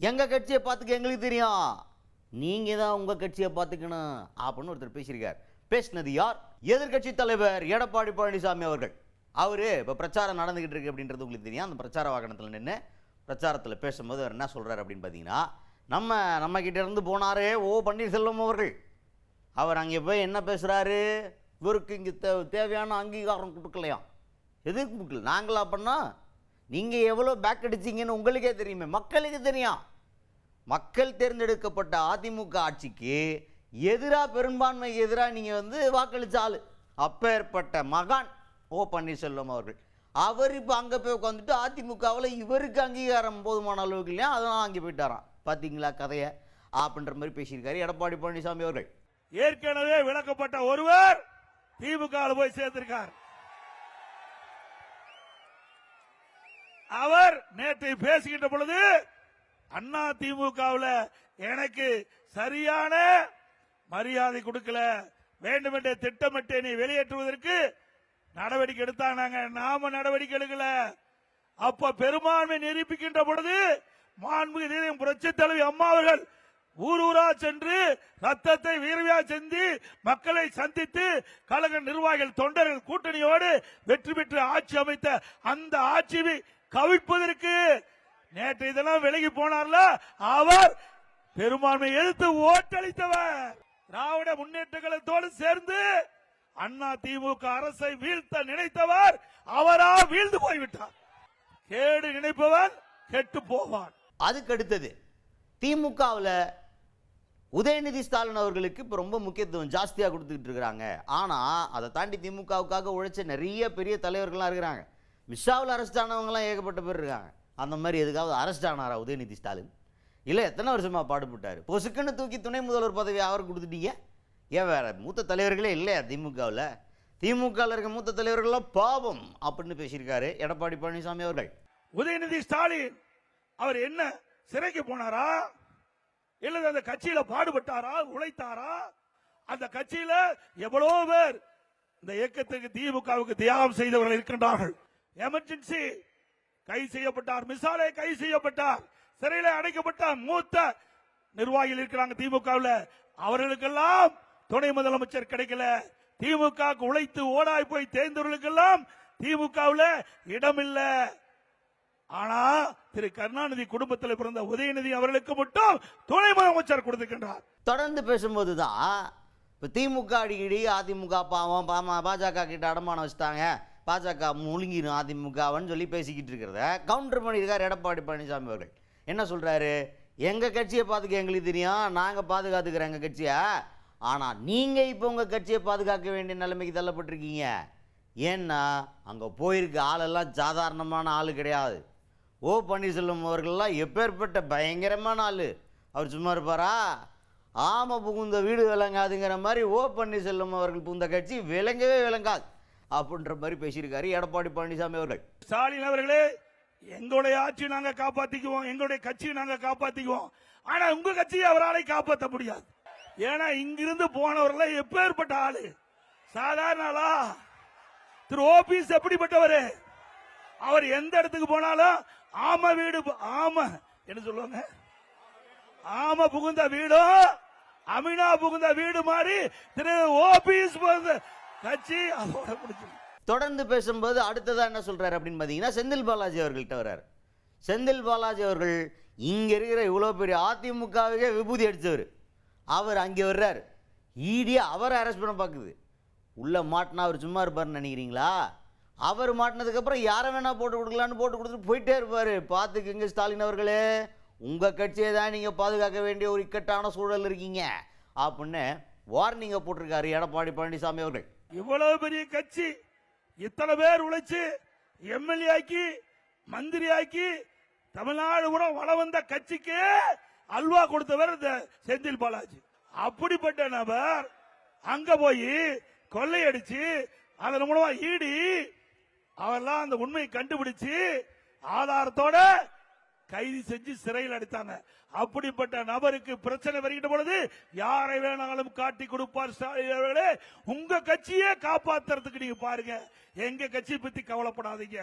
எங்க கட்சியை பார்த்துக்க எங்களுக்கு தெரியும், நீங்க தான் உங்க கட்சியை பார்த்துக்கணும் அப்படின்னு ஒருத்தர் பேசியிருக்கார். பேசினது யார்? எதிர்கட்சி தலைவர் எடப்பாடி பழனிசாமி அவர்கள். அவரு இப்போ பிரச்சாரம் நடந்துகிட்டு இருக்கு அப்படின்றது உங்களுக்கு தெரியும். அந்த பிரச்சார வாகனத்தில் நின்று பிரச்சாரத்தில் பேசும்போது அவர் என்ன சொல்றாரு அப்படின்னு பார்த்தீங்கன்னா, நம்ம கிட்ட இருந்து போனாரே பன்னீர்செல்வம் அவர்கள், அவர் அங்கே போய் என்ன பேசுறாரு, இவருக்கு இங்கே தேவையான அங்கீகாரம் கொடுக்கலையாம். எதுக்கு கொடுக்கல? நாங்களா பண்ணா? நீங்க எவ்வளோ பேக் அடிச்சிங்கன்னு உங்களுக்கே தெரியுமே, மக்களுக்கு தெரியும். மக்கள் தேர்ந்தெடுக்கப்பட்ட அதிமுக ஆட்சிக்கு எதிராக, பெரும்பான்மைக்கு எதிராக நீங்கள் வாக்களிச்ச ஆளு. அப்பேற்பட்ட மகான் பன்னீர்செல்வம் அவர்கள், அவர் இப்போ அங்கே போய் உட்காந்துட்டு அதிமுகவில் இவருக்கு அங்கீகாரம் போதுமான அளவுக்கு இல்லையா, அதெல்லாம் அங்கே போயிட்டாராம். பார்த்தீங்களா கதையை அப்படின்ற மாதிரி பேசியிருக்காரு எடப்பாடி பழனிசாமி அவர்கள். ஏற்கனவே விளக்கப்பட்ட ஒருவர் திமுக போய் சேர்ந்திருக்கார். அவர் நேற்று பேசுகின்ற பொழுது, அண்ணா திமுகவில் எனக்கு சரியான மரியாதை கொடுக்கல, வேண்டுமென்றே திட்டமிட்டு நீ வெளியேற்றுவதற்கு நடவடிக்கை எடுத்தாங்க, நாம நடவடிக்கை எடுக்கல. அப்ப பெரும்பான்மை நிரூபிக்கின்ற பொழுது மாண்புமிகு புரட்சித் தலைவி அம்மா அவர்கள் ஊர் ஊரா சென்று ரத்தத்தை வீரவியா செஞ்சு மக்களை சந்தித்து கழக நிர்வாகிகள் தொண்டர்கள் கூட்டணியோடு வெற்றி பெற்று ஆட்சி அமைத்த அந்த ஆட்சியை கவிழ்ப்பதற்கு நேற்று இதெல்லாம் விலகி போனார்ல, அவர் பெரும்பான்மை எதிர்த்து ஓட்டளித்தவர். திராவிட முன்னேற்ற கழகத்தோடு சேர்ந்து அண்ணா திமுக அரசை வீழ்த்த நினைத்தவர் அவரா வீழ்ந்து போய்விட்டார். கேடு நினைப்பவன் கெட்டு போவான். அதுக்கு அடுத்தது திமுகவில் உதயநிதி ஸ்டாலின் அவர்களுக்கு இப்போ ரொம்ப முக்கியத்துவம் ஜாஸ்தியாக கொடுத்துக்கிட்டு இருக்கிறாங்க. ஆனால் அதை தாண்டி திமுகவுக்காக உழைச்ச நிறைய பெரிய தலைவர்கள்லாம் இருக்கிறாங்க. மிஷாவில் அரெஸ்ட் ஆனவங்கலாம் ஏகப்பட்ட பேர் இருக்காங்க. அந்த மாதிரி எதுக்காவது அரெஸ்ட் ஆனாரா உதயநிதி ஸ்டாலின்? இல்லை, எத்தனை வருஷமாக பாடுபட்டார். பொசுக்குன்னு தூக்கி துணை முதல்வர் பதவி அவர் கொடுத்துட்டீங்க. ஏன் வேற மூத்த தலைவர்களே இல்லையா திமுகவில்? திமுகவில் இருக்க மூத்த தலைவர்கள்லாம் பாவம் அப்படின்னு பேசியிருக்காரு எடப்பாடி பழனிசாமி அவர்கள். உதயநிதி ஸ்டாலின் அவர் என்ன சிறைக்கு போனாரா, இல்ல அந்த கட்சியில பாடுபட்டாரா, உழைத்தாரா? அந்த கட்சியில எவ்வளவு பேர் இந்த இயக்கத்துக்கு திமுகவுக்கு தியாகம் செய்தவர்கள் இருக்கின்றார்கள். எமர்ஜென்சி கைது செய்யப்பட்டார், மிசாலே கைது செய்யப்பட்டார், சிறையில் அடைக்கப்பட்ட மூத்த நிர்வாகிகள் இருக்கிறாங்க திமுகவில். அவர்களுக்கெல்லாம் துணை முதலமைச்சர் கிடைக்கல. திமுக உழைத்து ஓடாய் போய் தேர்ந்தவர்களுக்கெல்லாம் திமுகவில் இடமில்லை. ஆனா திரு கருணாநிதி குடும்பத்தில் பிறந்த உதயநிதி அவர்களுக்கு மட்டும் துணை முதலமைச்சர் கொடுத்திருக்கின்றார். தொடர்ந்து பேசும்போது தான் இப்போ திமுக அடிக்கடி அதிமுக பாவம் பாஜக கிட்ட அடமானம் வச்சுட்டாங்க, பாஜக முழுங்கிடும் அதிமுகன்னு சொல்லி பேசிக்கிட்டு இருக்கிறத கவுண்டர் பண்ணியிருக்கார் எடப்பாடி பழனிசாமி அவர்கள். என்ன சொல்றாரு? எங்க கட்சியை பாத்துக்க எங்களுக்கு தெரியும், நாங்க பாதுகாத்துக்கிறோம் எங்க கட்சியை. ஆனா நீங்க இப்போ உங்க கட்சியை பாதுகாக்க வேண்டிய நிலைமைக்கு தள்ளப்பட்டிருக்கீங்க. ஏன்னா அங்க போயிருக்க ஆளெல்லாம் சாதாரணமான ஆளு கிடையாது. பன்னீர்செல்வம் அவர்கள்லாம் எப்பேற்பட்ட பயங்கரமான ஆளு. அவர் சும்மா இருப்பாரா? ஆம புகுந்த வீடு விளங்காதுங்கிற மாதிரி பன்னீர்செல்வம் அவர்கள் புகுந்த கட்சி விளங்கவே விளங்காது அப்படின்ற மாதிரி பேசியிருக்காரு எடப்பாடி பழனிசாமி அவர்கள். ஸ்டாலின் அவர்களே, எங்களுடைய ஆட்சி நாங்க காப்பாத்திக்குவோம், எங்களுடைய கட்சியை நாங்க காப்பாத்திக்குவோம். ஆனா உங்க கட்சியை அவரால் காப்பாற்ற முடியாது. ஏன்னா இங்கிருந்து போனவர்கள் எப்பேற்பட்ட ஆளு, சாதாரண ஆளா? திரு ஓபிஎஸ் எப்படிப்பட்டவரு? அவர் எந்த இடத்துக்கு போனாலும் ஆம வீடு, ஆம என்ன சொல்லுவாங்க, ஆம புகுந்த வீடும் அமினா புகுந்த வீடு மாதிரி திரு ஓபிஎஸ் கட்சி அதோட முடிச்சு. தொடர்ந்து பேசும்போது அடுத்ததா என்ன சொல்றாரு அப்படின்னு பாத்தீங்கன்னா, செந்தில் பாலாஜி அவர்கள்ட்ட வர்றாரு. செந்தில் பாலாஜி அவர்கள் இங்க இருக்கிற இவ்வளவு பெரிய அதிமுகவுக்கே விபூதி அடிச்சவர். அவர் அங்கே வர்றாரு. ஈடி அவரை அரெஸ்ட் பண்ண பாக்குது. உள்ள மாட்டினா அவர் சும்மா இருப்பாருன்னு நினைக்கிறீங்களா? அவர் மாட்டினதுக்கு அப்புறம் யாரை வேணா போட்டு கொடுக்கலான்னு போட்டு கொடுத்துட்டு போயிட்டே இருப்பாரு. பார்த்துக்குங்க ஸ்டாலின் அவர்களே, உங்க கட்சியை தான் நீங்க பாதுகாக்க வேண்டிய ஒரு இக்கட்டான சூழல் இருக்கீங்க அப்படின்னு வார்னிங்க போட்டிருக்காரு எடப்பாடி பழனிசாமி அவர்கள். இவ்வளவு பெரிய கட்சி, இத்தனை பேர் உழைச்சு எம்எல்ஏ ஆக்கி மந்திரி ஆக்கி தமிழ்நாடு கூட வள வந்த கட்சிக்கு அல்வா கொடுத்தவர் செந்தில் பாலாஜி. அப்படிப்பட்ட நபர் அங்க போய் கொள்ளையடிச்சு அதன் மூலமா ஈடி அவெல்லாம் அந்த உண்மையை கண்டுபிடிச்சு ஆதாரத்தோட கைது செஞ்சு சிறையில் அடைத்தாங்க. அப்படிப்பட்ட நபருக்கு பிரச்சனை வருகின்ற பொழுது யாரை வேணாலும் காட்டி கொடுப்பார் ஸ்டாலின் அவர்களே. உங்க கட்சியே காப்பாத்துறதுக்கு நீங்க பாருங்க, எங்க கட்சியை பத்தி கவலைப்படாதீங்க.